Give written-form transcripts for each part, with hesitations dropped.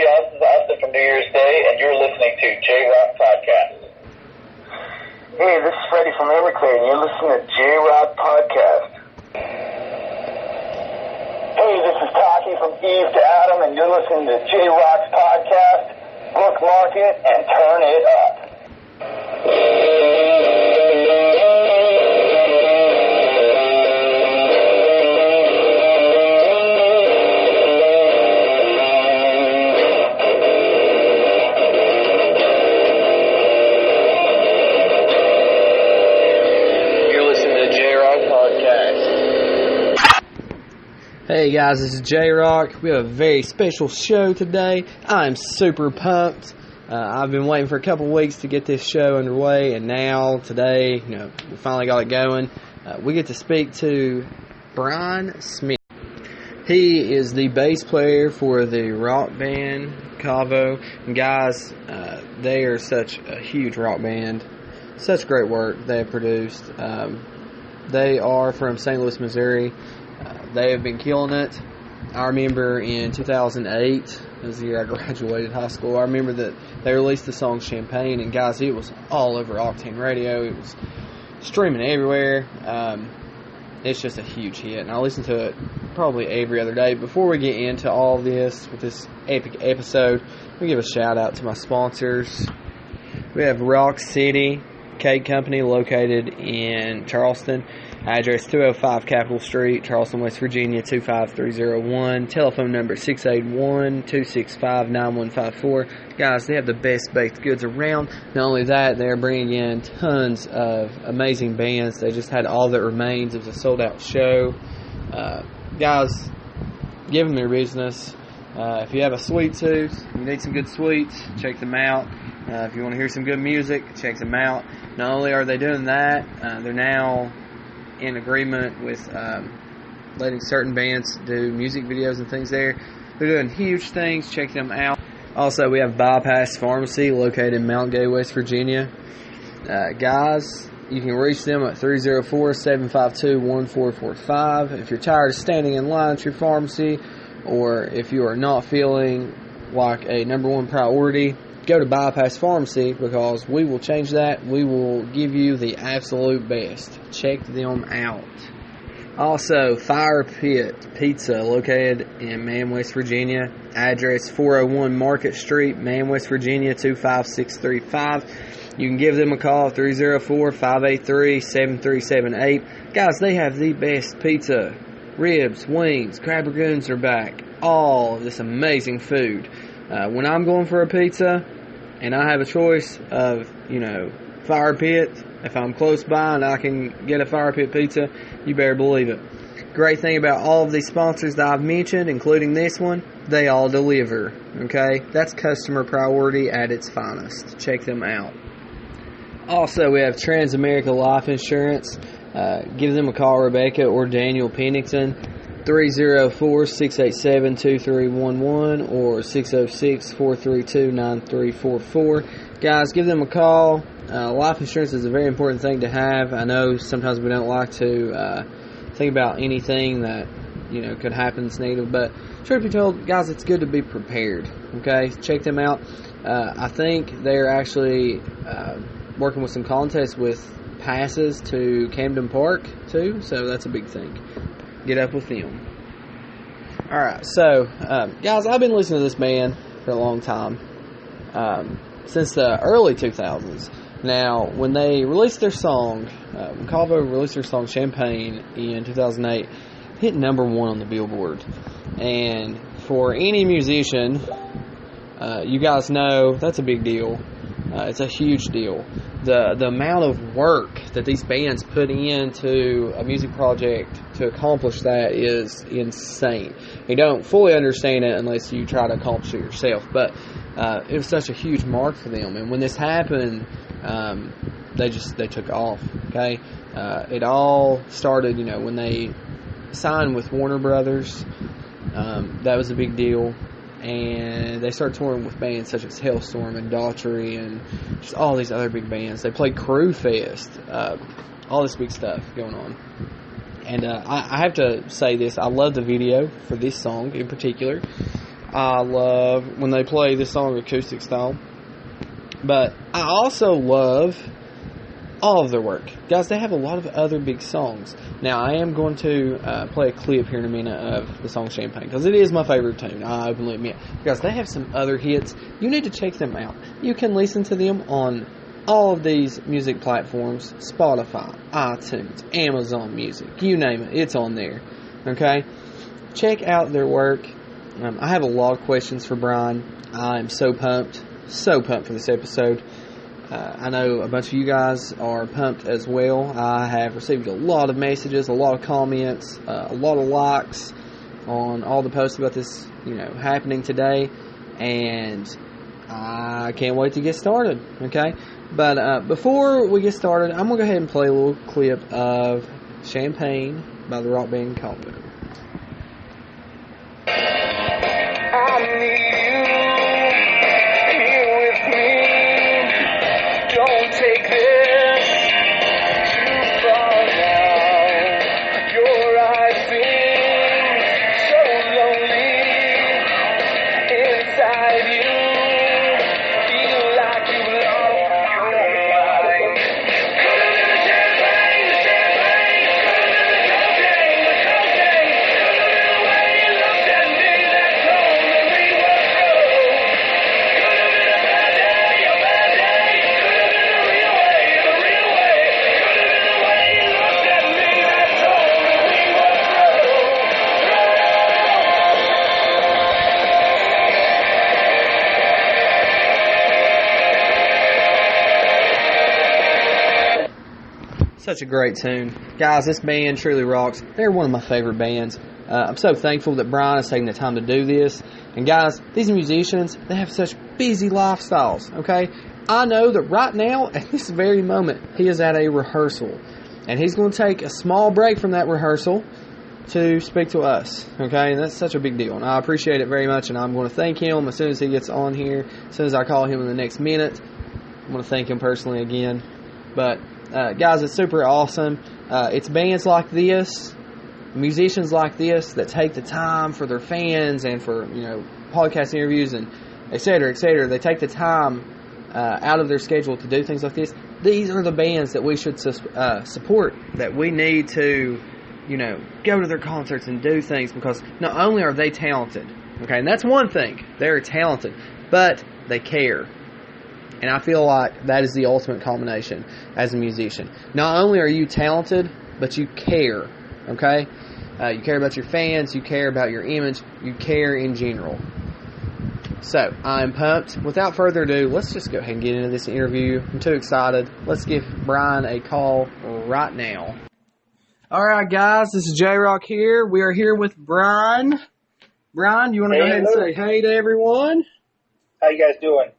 y'all? This is Austin from New Year's Day, and you're listening to J-Rock Podcast. Hey, this is Freddie from Everclear, and you're listening to J-Rock Podcast. Hey, this is Taki from Eve to Adam, and you're listening to J-Rock Podcast. Bookmark it and turn it up. Hey guys, this is J-Rock. We have a very special show today. I'm super pumped. I've been waiting for a couple weeks to get this show underway, and now, today, we finally got it going. We get to speak to Brian Smith. He is the bass player for the rock band Cavo. And guys, they are such a huge rock band. Such great work they have produced. They are from St. Louis, Missouri. They have been killing it. I remember in 2008, was the year I graduated high school, I remember that they released the song Champagne, and guys, it was all over Octane Radio. It was streaming everywhere. It's just a huge hit, and I listen to it probably every other day. Before we get into all of this, with this epic episode, we give a shout out to my sponsors. We have Rock City Cake Company, located in Charleston. Address 205 Capitol Street, Charleston, West Virginia 25301. Telephone number 681-265-9154. Guys, they have the best baked goods around. Not only that, they're bringing in tons of amazing bands. They just had All That Remains. It was a sold-out show. Guys, give them their business. If you have a sweet tooth, you need some good sweets, check them out. If you want to hear some good music, check them out. Not only are they doing that, they're now in agreement with letting certain bands do music videos and things there. They're doing huge things. Check them out. Also, we have Bypass Pharmacy, located in Mount Gay, West Virginia. Guys, you can reach them at 304-752-1445. If you're tired of standing in line at your pharmacy, or if you are not feeling like a number one priority, go to Bypass Pharmacy, because we will change that. We will give you the absolute best. Check them out. Also, Fire Pit Pizza, located in Man, West Virginia. Address 401 Market Street, Man, West Virginia 25635. You can give them a call, 304-583-7378. Guys, they have the best pizza. Ribs, wings, crab ragoons are back. All of this amazing food. When I'm going for a pizza and I have a choice of, Fire Pit, if I'm close by and I can get a Fire Pit pizza, you better believe it. Great thing about all of these sponsors that I've mentioned, including this one, they all deliver. Okay? That's customer priority at its finest. Check them out. Also, we have Transamerica Life Insurance. Give them a call, Rebecca or Daniel Pennington. 304-687-2311 or 606-432-9344. Guys, give them a call. Life insurance is a very important thing to have. I know sometimes we don't like to think about anything that could happen that's negative, but truth be told, guys, it's good to be prepared. Okay, check them out. I think they're actually working with some contests with passes to Camden Park too, so that's a big thing. Get up with them. Alright, so guys, I've been listening to this band for a long time, since the early 2000s. Now, when they released their song, when Cavo released their song Champagne in 2008, it hit number one on the Billboard. And for any musician, you guys know that's a big deal. It's a huge deal. The amount of work that these bands put into a music project to accomplish that is insane. You don't fully understand it unless you try to accomplish it yourself. But it was such a huge mark for them. And when this happened, they took off. Okay, it all started, when they signed with Warner Brothers. That was a big deal. And they started touring with bands such as Hellstorm and Daughtry and just all these other big bands. They played Crew Fest, all this big stuff going on. And I have to say this, I love the video for this song in particular. I love when they play this song acoustic style. But I also love all of their work. Guys, they have a lot of other big songs. Now, I am going to play a clip here in a minute of the song Champagne, because it is my favorite tune, I openly admit. Guys, they have some other hits. You need to check them out. You can listen to them on all of these music platforms: Spotify, iTunes, Amazon Music, you name it, it's on there. Okay? Check out their work. I have a lot of questions for Brian. I am so pumped for this episode. I know a bunch of you guys are pumped as well. I have received a lot of messages, a lot of comments, a lot of likes on all the posts about this, happening today, and I can't wait to get started, okay? But before we get started, I'm going to go ahead and play a little clip of Champagne by the rock band Cavo. I need you here with me. Don't take this too far now. Your eyes seem so lonely inside you. Feel like you lost your mind. Could have been the champagne, the champagne. Could have been the cocaine, the cocaine. Could have been the way you looked at me that told me we were through. Could have been a bad day, a bad day. Could have been the real way, the real way. Could have been the way you looked at me that told me we were through. Such a great tune. Guys, this band truly rocks. They're one of my favorite bands. I'm so thankful that Brian is taking the time to do this. And guys, these musicians, they have such busy lifestyles, okay? I know that right now, at this very moment, he is at a rehearsal. And he's going to take a small break from that rehearsal to speak to us, okay? And that's such a big deal. And I appreciate it very much, and I'm going to thank him as soon as he gets on here, as soon as I call him in the next minute. I'm going to thank him personally again. But guys, it's super awesome. It's bands like this, musicians like this, that take the time for their fans and for, podcast interviews and et cetera, et cetera. They take the time out of their schedule to do things like this. These are the bands that we should support, that we need to, go to their concerts and do things, because not only are they talented, okay, and that's one thing, they're talented, but they care. And I feel like that is the ultimate culmination as a musician. Not only are you talented, but you care, okay? You care about your fans, you care about your image, you care in general. So, I'm pumped. Without further ado, let's just go ahead and get into this interview. I'm too excited. Let's give Brian a call right now. Alright guys, this is J-Rock here. We are here with Brian. Brian, you want to go ahead and say hey to everyone? How you guys doing?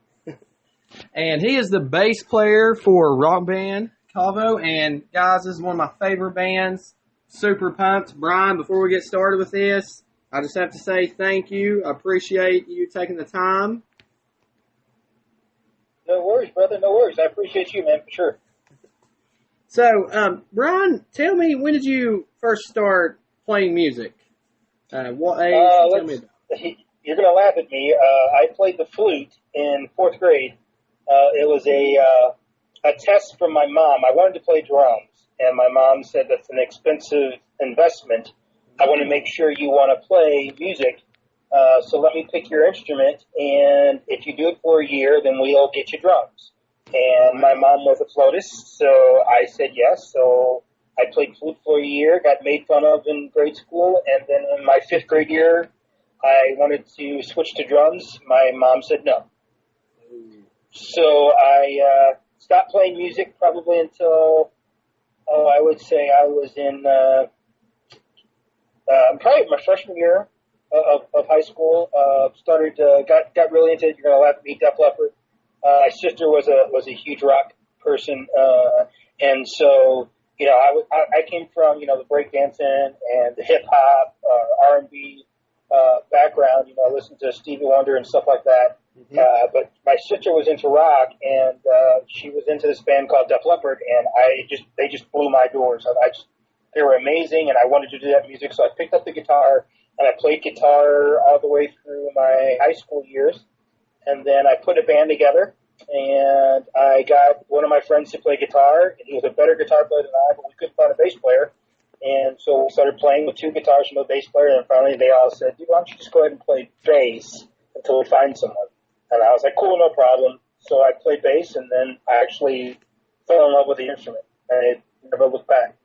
And he is the bass player for rock band Cavo. And guys, this is one of my favorite bands. Super pumped. Brian, before we get started with this, I just have to say thank you. I appreciate you taking the time. No worries, brother. No worries. I appreciate you, man, for sure. So, Brian, tell me, when did you first start playing music? What age? Tell me about. You're going to laugh at me. I played the flute in 4th grade. It was a test from my mom. I wanted to play drums, and my mom said that's an expensive investment. I want to make sure you want to play music, so let me pick your instrument, and if you do it for a year, then we'll get you drums. And my mom was a flautist, so I said yes. So I played flute for a year, got made fun of in grade school, and then in my 5th grade year, I wanted to switch to drums. My mom said no. So I stopped playing music probably until, I would say I was in probably my freshman year of high school. Got really into it. You're gonna laugh at me, Def Leppard. My sister was a huge rock person, and so I came from the breakdancing and the hip hop, R&B background. I listened to Stevie Wonder and stuff like that. Mm-hmm. But my sister was into rock, and she was into this band called Def Leppard, and they just blew my doors. They were amazing, and I wanted to do that music, so I picked up the guitar, and I played guitar all the way through my high school years. And then I put a band together, and I got one of my friends to play guitar, and he was a better guitar player than I, but we couldn't find a bass player. And so we started playing with 2 guitars and a bass player, and finally they all said, "Dude, why don't you just go ahead and play bass until we find someone?" And I was like, "Cool, no problem." So I played bass, and then I actually fell in love with the instrument, and it never looked back.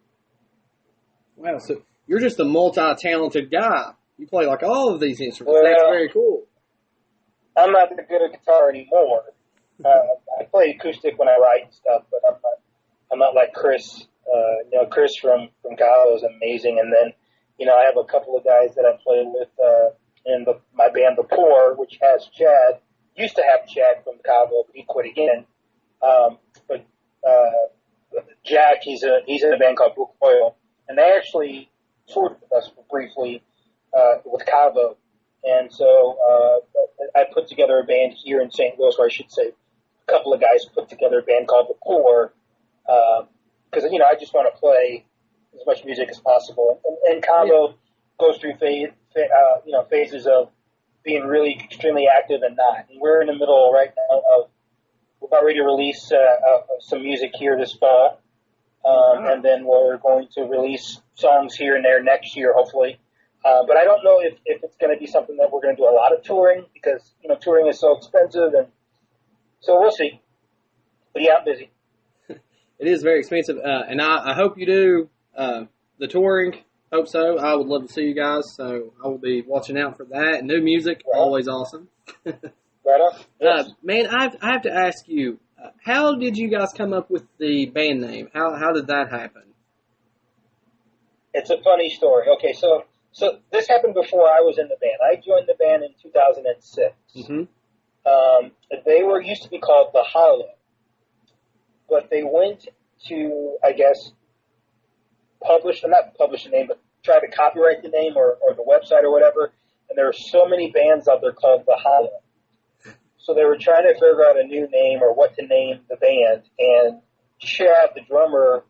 Wow, so you're just a multi-talented guy. You play like all of these instruments. Well, That's very cool. I'm not that good at guitar anymore. I play acoustic when I write and stuff, but I'm not like Chris. Chris from Cavo is amazing. And then, I have a couple of guys that I play with in my band, The Poor, which has Chad. Used to have Chad from Cavo, but he quit again. But Jack, he's in a band called Brook Oil, and they actually toured with us briefly with Cavo. And so I put together a band here in St. Louis, or I should say a couple of guys put together a band called The Poor, because, I just want to play as much music as possible. And Cavo goes through phases of being really extremely active and not. And we're in the middle right now of, we're about ready to release some music here this fall. And then we're going to release songs here and there next year, hopefully. But I don't know if it's going to be something that we're going to do a lot of touring, because, touring is so expensive, and so we'll see. But yeah, I'm busy. It is very expensive, and I hope you do the touring. Hope so. I would love to see you guys, so I will be watching out for that. New music, Right. Always awesome. Right on. Yes. Man, I have to ask you, how did you guys come up with the band name? How did that happen? It's a funny story. Okay, so this happened before I was in the band. I joined the band in 2006. Mm-hmm. They used to be called The Hollow, but they went to, I guess, not publish the name, but try to copyright the name or the website or whatever. And there are so many bands out there called The Hollow. So they were trying to figure out a new name or what to name the band. And Chad, the drummer,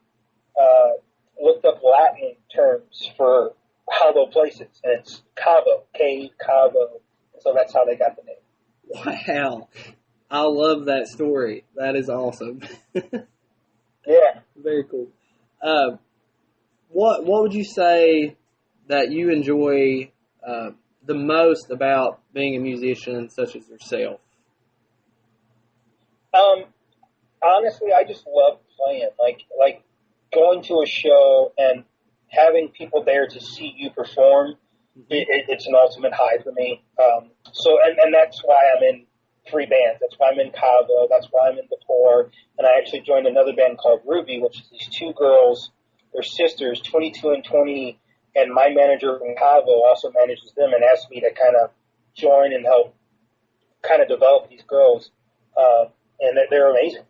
looked up Latin terms for hollow places, and it's Cavo, cave, Cavo. And so that's how they got the name. Wow. I love that story. That is awesome. Yeah. Very cool. What would you say that you enjoy the most about being a musician such as yourself? Honestly, I just love playing. Like going to a show and having people there to see you perform. It's an ultimate high for me. And that's why I'm in 3 bands. That's why I'm in Cavo. That's why I'm in The Poor. And I actually joined another band called Ruby, which is these 2 girls. They're sisters, 22 and 20. And my manager from Cavo also manages them and asked me to kind of join and help kind of develop these girls. And they're amazing.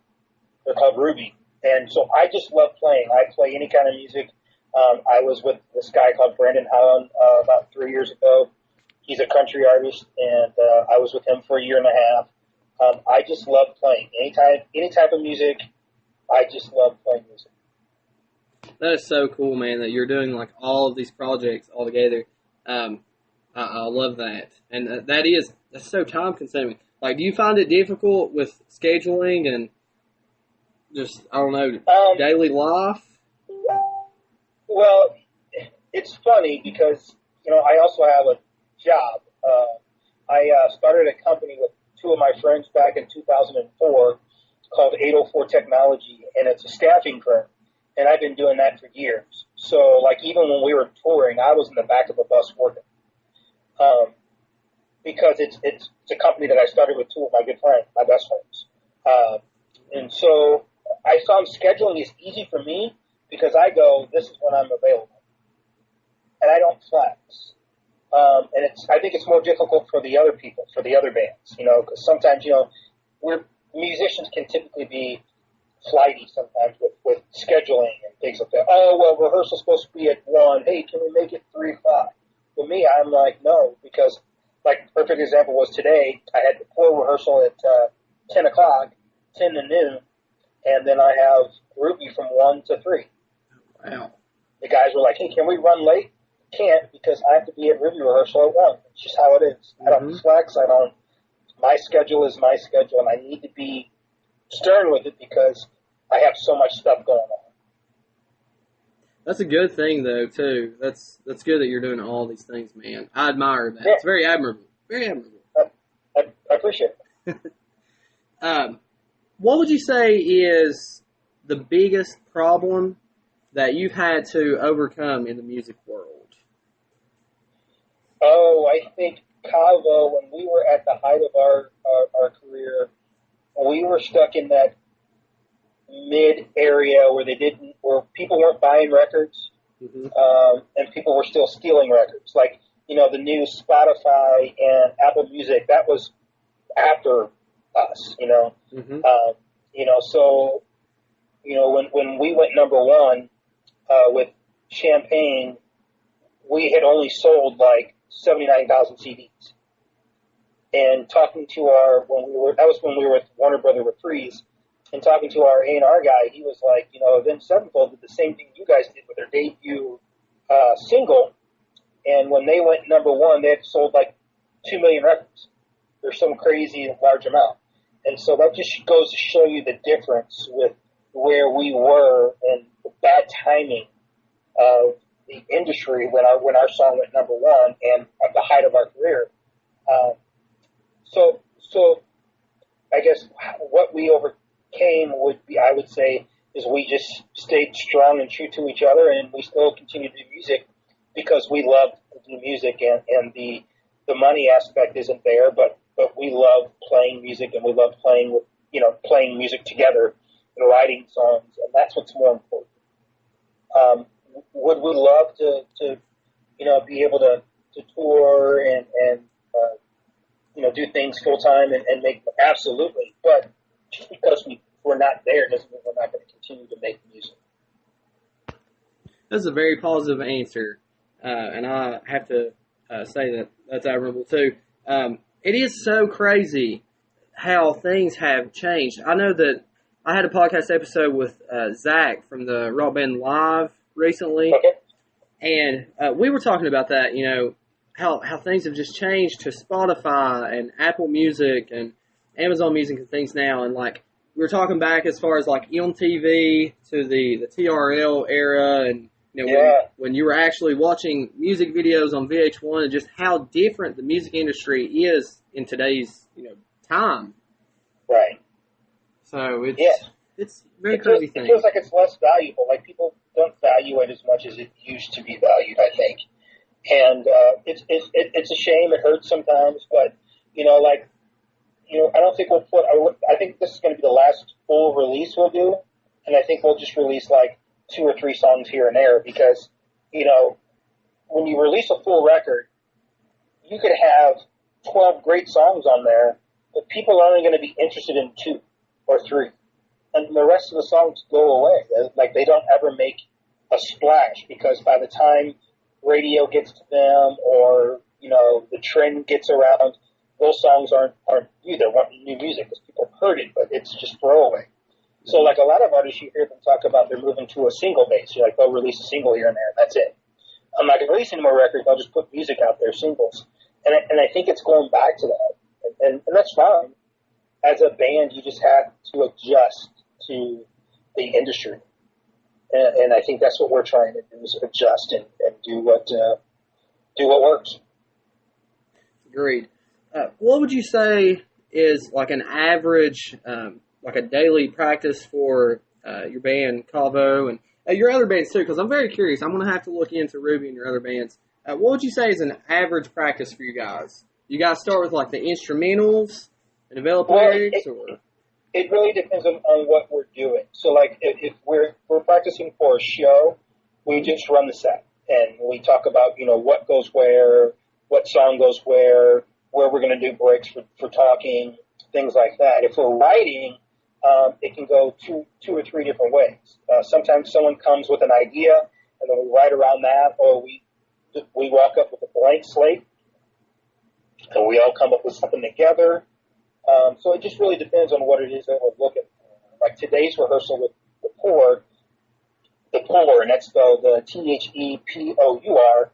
They're called Ruby. And so I just love playing. I play any kind of music. I was with this guy called Brandon Holland about 3 years ago. He's a country artist, and I was with him for a year and a half. I just love playing. Any type of music, I just love playing music. That is so cool, man, that you're doing like all of these projects all together. I love that. And that's so time consuming. Like, do you find it difficult with scheduling and just, I don't know, daily life? Well, it's funny because, I also have a job. I started a company with 2 of my friends back in 2004 called 804 Technology, and it's a staffing firm. And I've been doing that for years. So, like, even when we were touring, I was in the back of a bus working. Because it's a company that I started with 2 of my good friends, my best friends. And so I found scheduling is easy for me because I go, this is when I'm available. And I don't flex. And I think it's more difficult for the other people, for the other bands, because sometimes, musicians can typically be flighty sometimes with scheduling and things like that. Oh, well, rehearsal's supposed to be at 1. Hey, can we make it 3 o'clock? For me, I'm like, no, because, like, perfect example was today. I had the full rehearsal at 10 o'clock, 10 to noon, and then I have Ruby from 1 to 3. Wow. The guys were like, hey, can we run late? can't because I have to be at review rehearsal at 1. It's just how it is. I don't flex. My schedule is my schedule, and I need to be stern with it because I have so much stuff going on. That's a good thing, though, too. That's good that you're doing all these things, man. I admire that. Yeah. It's very admirable. Very admirable. I appreciate it. What would you say is the biggest problem that you've had to overcome in the music world? Oh, I think Cavo, when we were at the height of our career, we were stuck in that mid area where people weren't buying records, and people were still stealing records. Like, the new Spotify and Apple Music, that was after us, so, when we went number one, with Champagne, we had only sold like 79,000 CDs. And talking to that was when we were with Warner Brother Reprise, and talking to our A&R guy, he was like, Avenged Sevenfold did the same thing you guys did with their debut single, and when they went number one, they had sold like 2 million records. There's some crazy large amount. And so that just goes to show you the difference with where we were and the bad timing of the industry when our song went number one and at the height of our career. So I guess what we overcame I would say, is we just stayed strong and true to each other, and we still continue to do music because we love to do music, and the money aspect isn't there, but we love playing music, and we love playing music together and writing songs, and that's what's more important. Would we love to be able to tour and do things full time and make absolutely, but just because we're not there doesn't mean we're not going to continue to make music. That's a very positive answer, and I have to say that's admirable too. It is so crazy how things have changed. I know that I had a podcast episode with Zach from the rock band Live recently, and we were talking about that, how things have just changed to Spotify and Apple Music and Amazon Music and things now, and like we were talking back as far as like MTV to the TRL era, and when you were actually watching music videos on VH1, and just how different the music industry is in today's time. Right. So it's very crazy thing. It feels like it's less valuable. Like people don't value it as much as it used to be valued, I think. And it's a shame. It hurts sometimes, but I don't think I think this is going to be the last full release we'll do, and I think we'll just release like 2 or 3 songs here and there because when you release a full record, you could have 12 great songs on there, but people are only going to be interested in 2 or 3, and the rest of the songs go away. Like they don't ever make a splash because by the time radio gets to them or the trend gets around, those songs aren't new. They want new music because people have heard it, but it's just throwaway. So like a lot of artists, you hear them talk about they're moving to a single base. You're like, they'll release a single here and there, and that's it. I'm not going to release any more records. I'll just put music out there, singles. And I think it's going back to that. And that's fine. As a band, you just have to adjust to the industry. And I think that's what we're trying to do, is adjust and do what works. Agreed. What would you say is like an average, like a daily practice for your band, Cavo, and your other bands too? Because I'm very curious. I'm going to have to look into Ruby and your other bands. What would you say is an average practice for you guys? You guys start with like the instrumentals and develop lyrics, or? It really depends on what we're doing. So like if we're practicing for a show, we just run the set and we talk about, what goes where, what song goes where we're going to do breaks for talking, things like that. If we're writing, it can go two or three different ways. Sometimes someone comes with an idea and then we write around that, or we walk up with a blank slate and we all come up with something together. So it just really depends on what it is that we're looking for. Like today's rehearsal with the Pour, and that's the THEPOUR,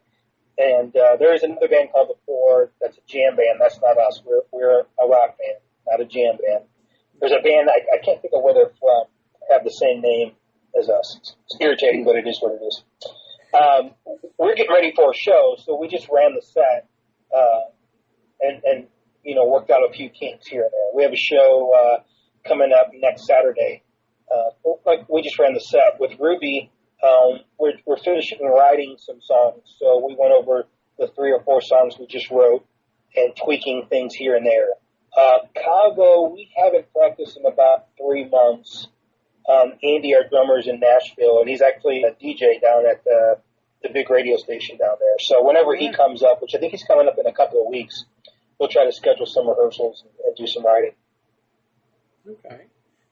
And there is another band called The Four that's a jam band. That's not us. We're a rock band, not a jam band. There's a band, I can't think of where they're from, have the same name as us. It's irritating, but it is what it is. We're getting ready for a show, so we just ran the set and worked out a few kinks here and there. We have a show coming up next Saturday. We just ran the set with Ruby. We're finishing writing some songs, so we went over the 3 or 4 songs we just wrote and tweaking things here and there. Cavo, we haven't practiced in about 3 months. Andy, our drummer, is in Nashville, and he's actually a DJ down at the big radio station down there. So whenever he comes up, which I think he's coming up in a couple of weeks, we'll try to schedule some rehearsals and do some writing. Okay.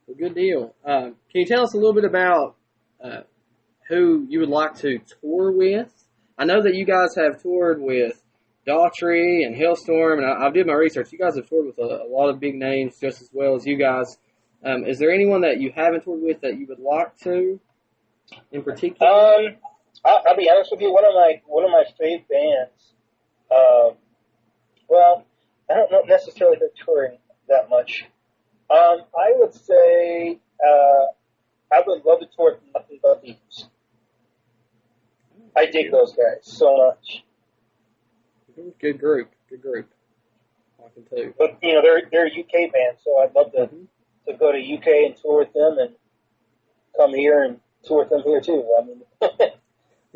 Well, good deal. Can you tell us a little bit about who you would like to tour with? I know that you guys have toured with Daughtry and Hailstorm, and I did my research. You guys have toured with a lot of big names just as well as you guys. Is there anyone that you haven't toured with that you would like to, in particular? I'll be honest with you. One of my fave bands. Well, I don't know necessarily they're touring that much. I would say I would love to tour with Nothing But Thieves. I dig those guys so much. Good group. I can too. But they're a UK band, so I'd love to go to UK and tour with them, and come here and tour with them here too. I mean,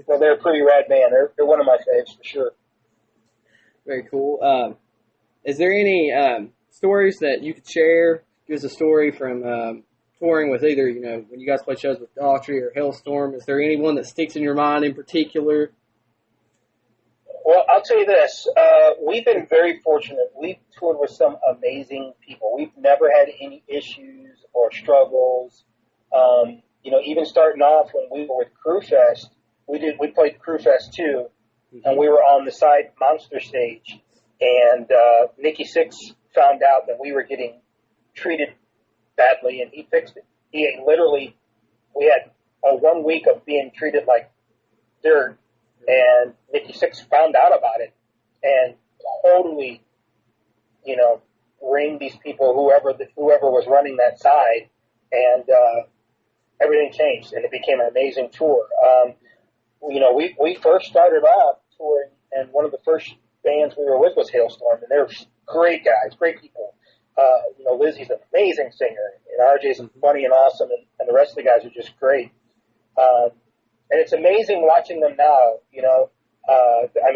they're a pretty rad band. They're one of my faves for sure. Very cool. Is there any stories that you could share? Give us a story from touring with either, when you guys play shows with Daughtry or Hailstorm. Is there anyone that sticks in your mind in particular? Well, I'll tell you this. We've been very fortunate. We've toured with some amazing people. We've never had any issues or struggles. Even starting off when we were with Crewfest, we played Crewfest too, and we were on the side monster stage. And Nikki Sixx found out that we were getting treated badly, and he fixed it. We had a 1 week of being treated like dirt, and Nikki Sixx found out about it and totally, ringed these people, whoever was running that side, and everything changed, and it became an amazing tour. We first started off touring, and one of the first bands we were with was Hailstorm, and they're great guys, great people. Lizzie's an amazing singer, and RJ's funny and awesome, and the rest of the guys are just great. And it's amazing watching them now,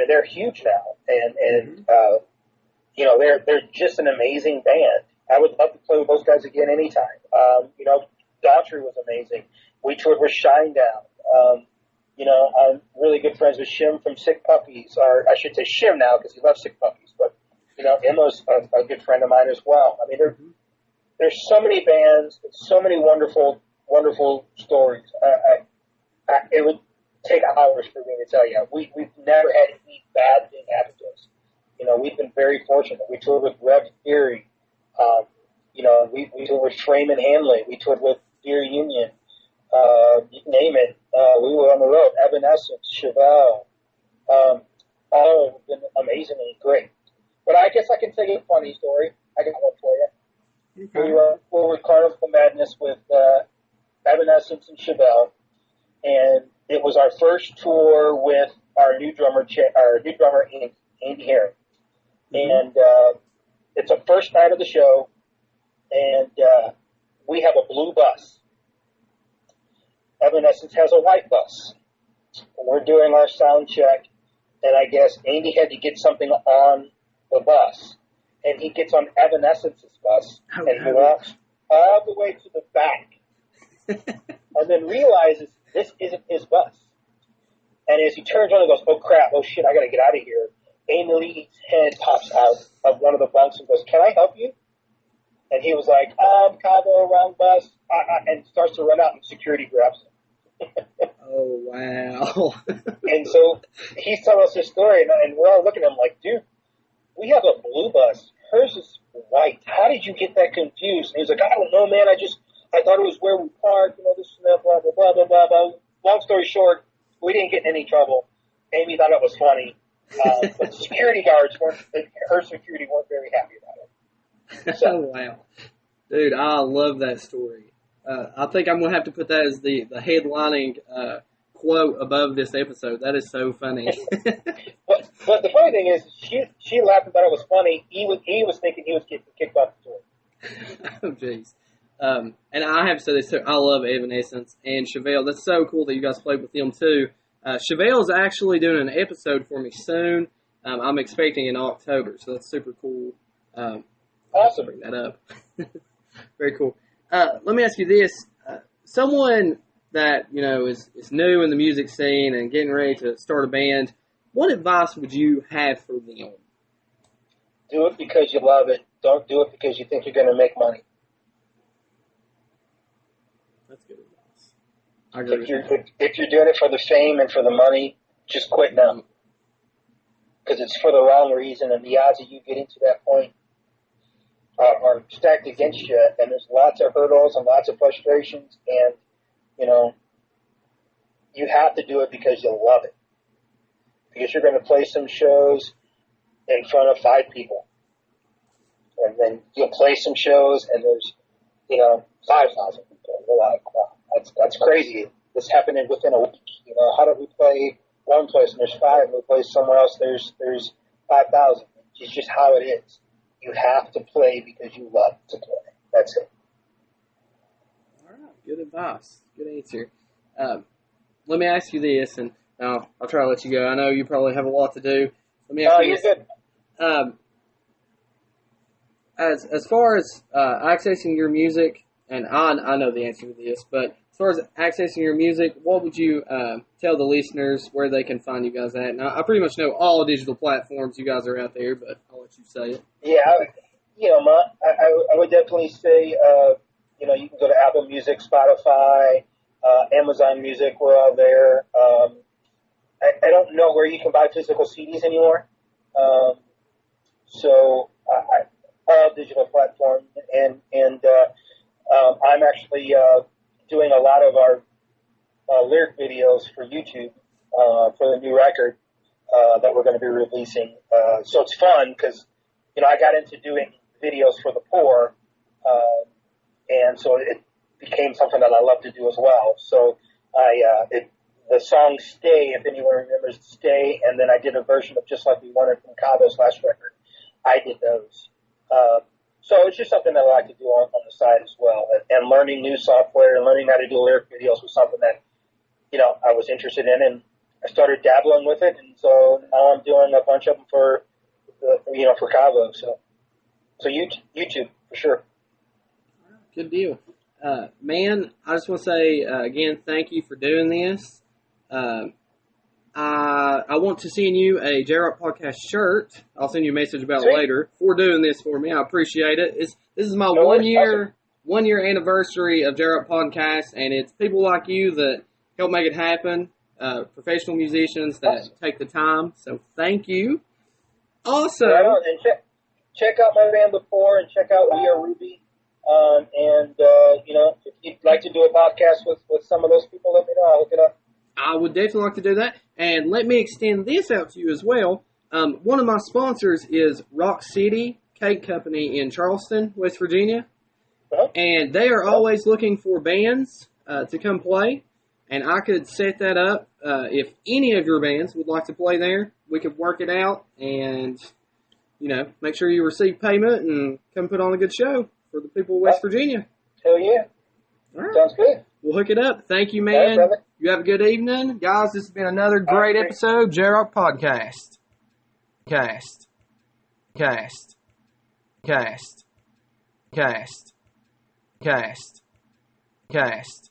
they're huge now, and they're just an amazing band. I would love to play with those guys again anytime. Daughtry was amazing. We toured with Shinedown. I'm really good friends with Shim from Sick Puppies, or I should say Shim now because he loves Sick Puppies, but Emma's a good friend of mine as well. I mean, there's so many bands, so many wonderful, wonderful stories. It would take hours for me to tell you. We've never had any bad thing happen to us. We've been very fortunate. We toured with Rev Theory. We toured with Frame and Hanley. We toured with Dear Union. You name it. We were on the road. Evanescence, Chevelle. All have been amazingly great. But I guess I can tell you a funny story. I got one for you. Okay. We were with Carnival Madness with Evanescence and Chevelle, and it was our first tour with our new drummer, Andy Herring. And it's the first night of the show, and we have a blue bus. Evanescence has a white bus. We're doing our sound check, and I guess Andy had to get something on the bus, and he gets on Evanescence's bus and walks all the way to the back, and then realizes this isn't his bus. And as he turns around and goes, "Oh crap! Oh shit! I got to get out of here." Amy Lee's head pops out of one of the bunks and goes, "Can I help you?" And he was like, "Cavo, wrong bus," and starts to run out, and security grabs him. Oh wow! And so he's telling us this story, and we're all looking at him like, "Dude, we have a blue bus. Hers is white. How did you get that confused?" And he's like, "I don't know, man. I thought it was where we parked, this and that, blah, blah, blah, blah, blah, blah." Long story short, we didn't get in any trouble. Amy thought it was funny. security guards her security weren't very happy about it. So, Wow. Dude, I love that story. I think I'm going to have to put that as the headlining quote above this episode. That is so funny. but the funny thing is, she laughed and thought it was funny. He was thinking he was getting kicked off the tour. Oh, jeez. And I have to say this too. I love Evanescence and Chevelle. That's so cool that you guys played with them too. Chevelle's actually doing an episode for me soon. I'm expecting in October, so that's super cool. Awesome. Bring that up. Very cool. Let me ask you this: someone that is new in the music scene and getting ready to start a band, what advice would you have for them? Do it because you love it. Don't do it because you think you're going to make money. That's good advice. I agree with that. If you're doing it for the fame and for the money, just quit now. Because it's for the wrong reason, and the odds of you getting to that point are stacked against you, and there's lots of hurdles and lots of frustrations, and, you have to do it because you love it. Because you're going to play some shows in front of 5 people. And then you'll play some shows, and there's, 5,000 people. You're like, wow, that's crazy. This happened within a week. How did we play one place and there's 5, and we play somewhere else there's 5,000? It's just how it is. You have to play because you love to play. That's it. All right, good advice. Good answer. Let me ask you this, and I'll try to let you go. I know you probably have a lot to do. Let me ask you you're this. good. As far as accessing your music, and I know the answer to this, but as far as accessing your music, what would you tell the listeners where they can find you guys at? Now, I pretty much know all digital platforms you guys are out there, but I'll let you say it. Yeah, I would definitely say, you can go to Apple Music, Spotify, Amazon Music. We're all there. I don't know where you can buy physical CDs anymore. So all digital platforms, and I'm actually doing a lot of our lyric videos for YouTube for the new record that we're going to be releasing. So it's fun because I got into doing videos for the poor, and so it became something that I love to do as well. So the song "Stay," if anyone remembers "Stay," and then I did a version of "Just Like We Wanted" from Cavo's last record. I did those. So it's just something that I like to do on the side as well. And learning new software and learning how to do lyric videos was something that, I was interested in, and I started dabbling with it. And so now I'm doing a bunch of them for Cavo. So YouTube for sure. Good deal. Man, I just want to say, again, thank you for doing this. I want to send you a J-Rock Podcast shirt. I'll send you a message about it later for doing this for me. I appreciate it. This is my one year anniversary of J-Rock Podcast, and it's people like you that help make it happen, professional musicians that take the time. So thank you. Also, and check out my band before, and check out We Are Ruby. If you'd like to do a podcast with some of those people, let me know. I'll look it up. I would definitely like to do that. And let me extend this out to you as well. One of my sponsors is Rock City Cake Company in Charleston, West Virginia. And they are always looking for bands to come play. And I could set that up. If any of your bands would like to play there, we could work it out and, make sure you receive payment and come put on a good show for the people of West Virginia. Hell yeah. All right. Sounds good. We'll hook it up. Thank you, man. All right, you have a good evening. Guys, this has been another great episode, J-Rock Podcast. Cast. Cast. Cast. Cast. Cast. Cast.